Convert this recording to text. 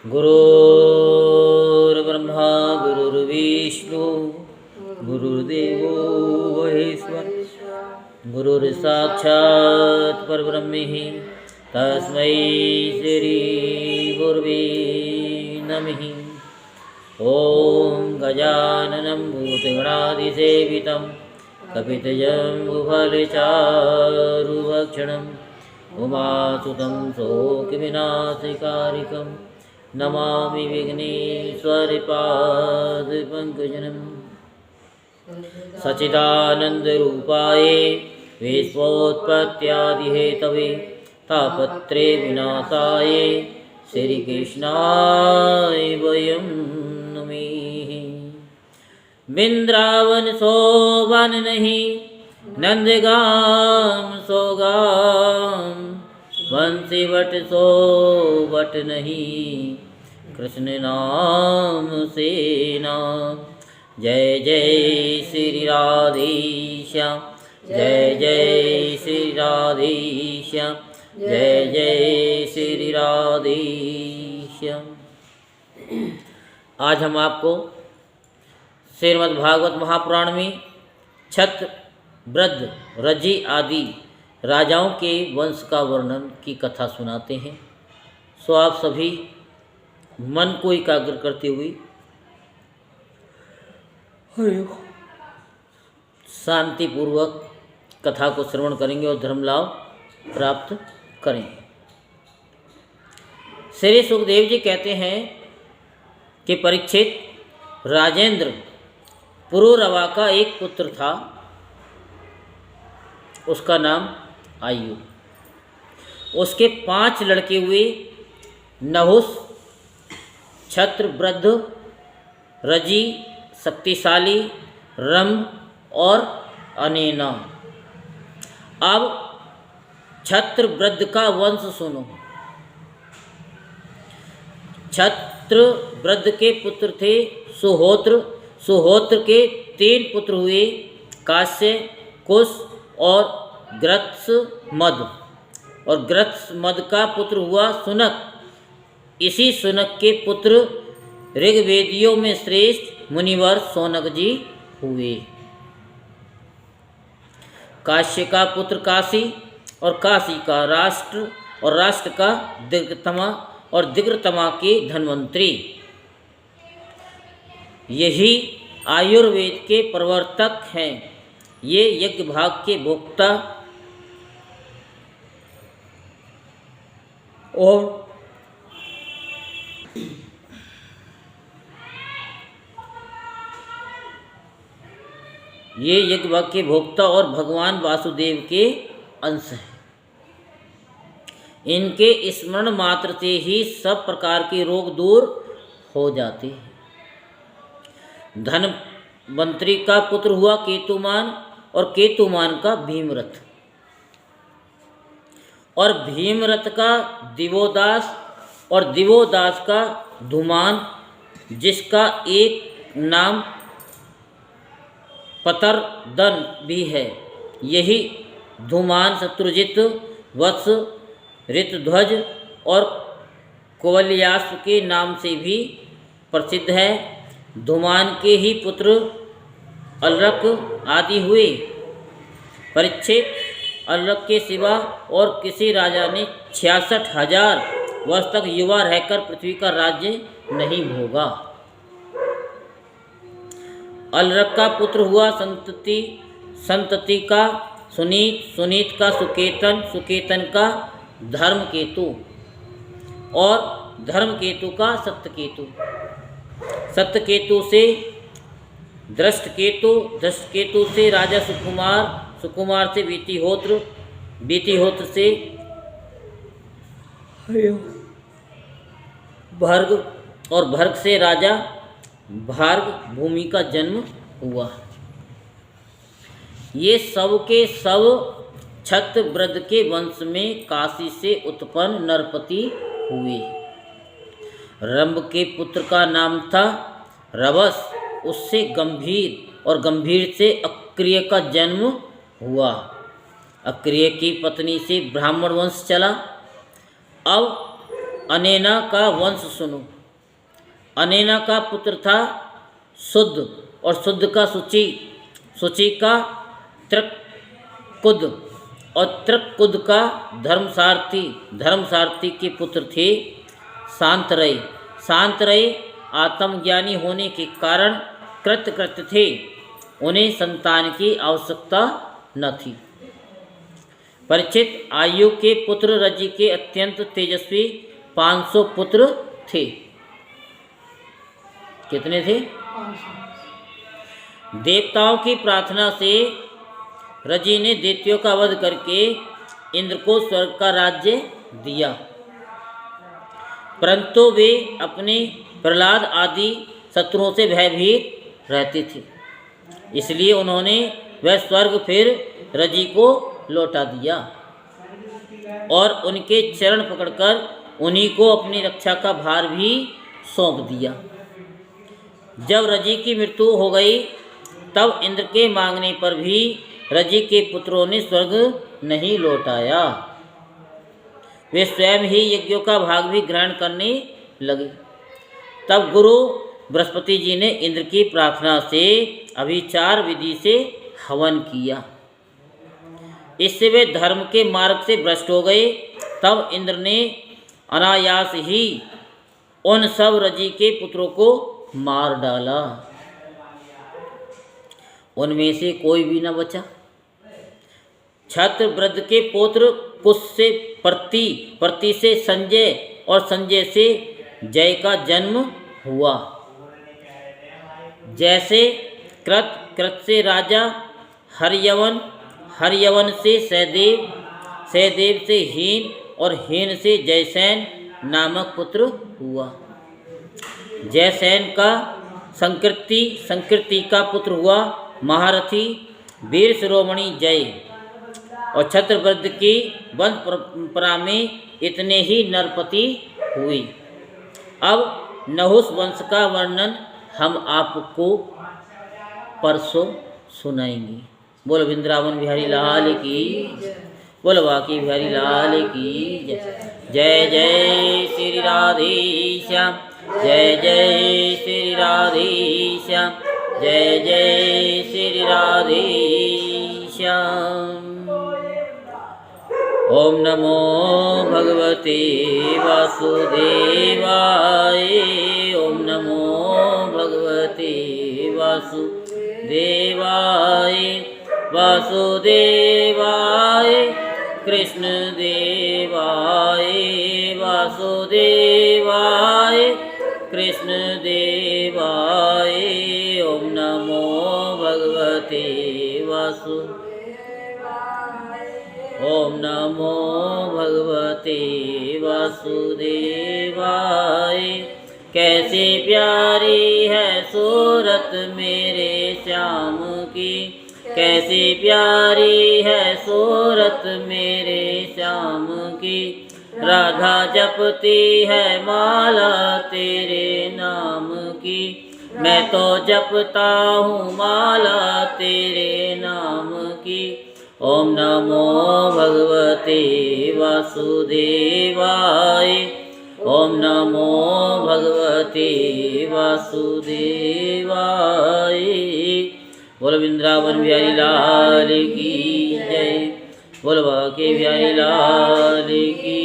गुरुर्ब्रह्मा गुरुर्विष्णु गुरुर्देवो महेश्वर गुरुर्साक्षात् परब्रह्म तस्मै श्री गुरुवे नमः। ॐ गजाननं भूतगणाधिसेवितं कपितजम्बुफलचारुभक्षणम् उमासुतं शोकविनाशकारिकं नमामि विघ्नेश्वरपादपङ्कजम्। सच्चिदानन्दरूपाय विश्वोत्पत्त्यादिहेतवे तापत्रे विनाशाय श्रीकृष्णाय वयं नमः। बिंद्रावन शोभन नहीं नंदगाम सोगाम बंसीवट सोवट नहीं कृष्ण नाम से नाम। जय जय श्री राधेश्याम जय जय श्री राधेश्याम जय जय श्री राधेश्याम। आज हम आपको श्रीमद् भागवत महापुराण में छत्र वृद्ध रजी आदि राजाओं के वंश का वर्णन की कथा सुनाते हैं। सो आप सभी मन को एकाग्र करते हुए शांतिपूर्वक कथा को श्रवण करेंगे और धर्म लाभ प्राप्त करेंगे। श्री सुखदेव जी कहते हैं कि परीक्षित, राजेंद्र पुरुरवा का एक पुत्र था, उसका नाम आयु। उसके 5 लड़के हुए, नहुस, छत्र, वृद्ध, रजी, शक्तिशाली, रम और अनेना। अब छत्र वृद्ध का वंश सुनो। छत्र वृद्ध के पुत्र थे सुहोत्र। सुहोत्र के 3 पुत्र हुए, काश्य, कुश और ग्रत्समद। और ग्रत्समद का पुत्र हुआ सुनक। इसी सुनक के पुत्र ऋग्वेदियों में श्रेष्ठ मुनिवर शौनक जी हुए। काश्य का पुत्र काशी और काशी का राष्ट्र और राष्ट्र का दिग्तमा और दिग्तमा के धन्वंतरी। यही आयुर्वेद के प्रवर्तक हैं। ये यज्ञ भाग के भोक्ता और ये यज्ञ भाग के भोक्ता और भगवान वासुदेव के अंश हैं। इनके स्मरण मात्र से ही सब प्रकार के रोग दूर हो जाते हैं। धनवंतरी का पुत्र हुआ केतुमान और केतुमान का भीमरथ और भीमरथ का दिवोदास और दिवोदास का धूमान, जिसका एक नाम पतरदन भी है। यही धूमान शत्रुजित, वत्स, ऋतध्वज और कुवलयास्व के नाम से भी प्रसिद्ध है। धूमान के ही पुत्र अलरक आदि हुए। परीक्षित, अलरक के सिवा और किसी राजा ने 66,000 वर्ष तक युवा रहकर पृथ्वी का राज्य नहीं भोगा। अलरक का पुत्र हुआ संतति, संतति का सुनीत, सुनीत का सुकेतन, सुकेतन का धर्मकेतु और धर्मकेतु का सत्यकेतु, सत्यकेतु से दृष्टकेतु, दृष्टकेतु से राजा सुकुमार, सुकुमार से बीतिहोत्र, बीतिहोत्र से भर्ग और भर्ग से राजा भार्ग भूमि का जन्म हुआ। ये सब के सब छत्र वृद्ध के वंश में काशी से उत्पन्न नरपति हुए। रंभ के पुत्र का नाम था रवस। उससे गंभीर और गंभीर से अक्रिय का जन्म हुआ। अक्रिय की पत्नी से ब्राह्मण वंश चला। अब अनैना का वंश सुनो। अनैना का पुत्र था शुद्ध, और शुद्ध का शुचि, शुचि का त्रकुद, और त्रकुद का धर्मसारथी, धर्मसारथी के पुत्र थे शांतरय। शांतरय आत्मज्ञानी होने के कारण कृतकृत्य थे, उन्हें संतान की आवश्यकता न थी। परीक्षित आयु के पुत्र रजि के अत्यंत तेजस्वी 500 पुत्र थे। कितने थे? देवताओं की प्रार्थना से रजि ने दैत्यों का वध करके इंद्र को स्वर्ग का राज्य दिया, परंतु वे अपने प्रहलाद आदि शत्रुओं से भयभीत रहते थे, इसलिए उन्होंने वह स्वर्ग फिर रजि को लौटा दिया और उनके चरण पकड़कर उन्हीं को अपनी रक्षा का भार भी सौंप दिया। जब रजि की मृत्यु हो गई तब इंद्र के मांगने पर भी रजि के पुत्रों ने स्वर्ग नहीं लौटाया, वे स्वयं ही यज्ञों का भाग भी ग्रहण करने लगे। तब गुरु बृहस्पति जी ने इंद्र की प्रार्थना से अभिचार विधि से हवन किया, इससे वे धर्म के मार्ग से भ्रष्ट हो गए। तब इंद्र ने अनायास ही उन सब रजि के पुत्रों को मार डाला, उनमें से कोई भी न बचा। छत्रव्रत के पुत्र कुश से प्रति से संजय और संजय से जय का जन्म हुआ। जैसे कृत से राजा हरयवन, हरयवन से सहदेव, सहदेव से हीन और हीन से जयसेन नामक पुत्र हुआ। जयसेन का संकृति का पुत्र हुआ महारथी वीर शिरोमणि जय। और छत्रव्रत की वंश परंपरा में इतने ही नरपति हुए। अब नहुस वंश का वर्णन हम आपको परसों सुनाएंगे। बोलो वृंदावन बिहारी लाल की, बोलो बाकी बिहारी लाल की जय। जय जय श्री राधे श्याम, जय जय श्री राधे श्याम, जय जय श्री राधे श्याम। ओम नमो भगवते वासुदेवाय, ओम नमो भगवते वासुदेवाय, वासुदेवाय कृष्ण देवाय, वासुदेवाय कृष्ण देवाय। ओम नमो भगवते ओम नमो भगवते वासुदेवाय। कैसी प्यारी है सूरत मेरे श्याम की, कैसी प्यारी है सूरत मेरे श्याम की। राधा जपती है माला तेरे नाम की, मैं तो जपता हूँ माला तेरे नाम की। ओम नमो भगवते वासुदेवाय, ओम नमो भगवते वासुदेवाय। बोलो वृंदावन बिहारी लाल की जय, बोलो बांके बिहारी लाल की